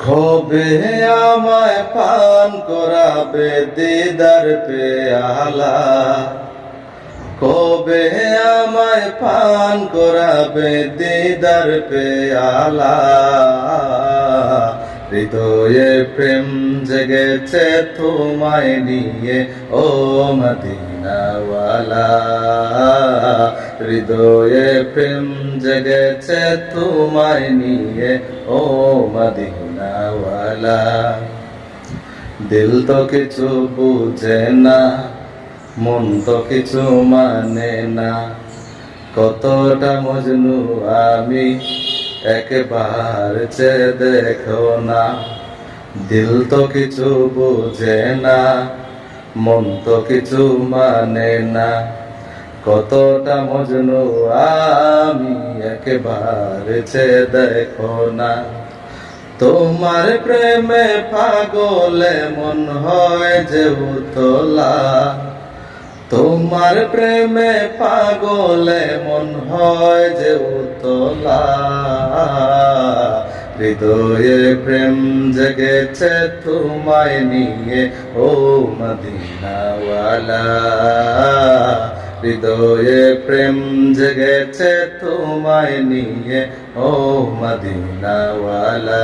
কবে আমায় পান করাবে দিদার পেয়ালা, কবে আমায় পান করাবে দিদার পেয়ালা। হৃদয়ে প্রেম জেগেছে তোমায় নিয়ে ও মদিনাওয়ালা, হৃদয়ে প্রেম জেগেছে তোমায় নিয়ে ও মদিনাওয়ালা। দিল তো কিছু বুঝে না, মন তো কিছু মানে না, কতটা মজনু আমি একবার যে দেখো না। দিল তো কিছু বুঝে না, মন তো কিছু মানে না, কতটা মজনু আমি একবার যে দেখো না। তোমার প্রেমে পাগলে মন হয় যে উতলা, তোমার প্রেমে পাগলে মন হয় যে উতলা। হৃদয়ে প্রেম জেগেছে তোমায় নিয়ে ও মদিনাওয়ালা, হৃদয়ে প্রেম জেগেছে তোমায় নিয়ে ও মদিনাওয়ালা।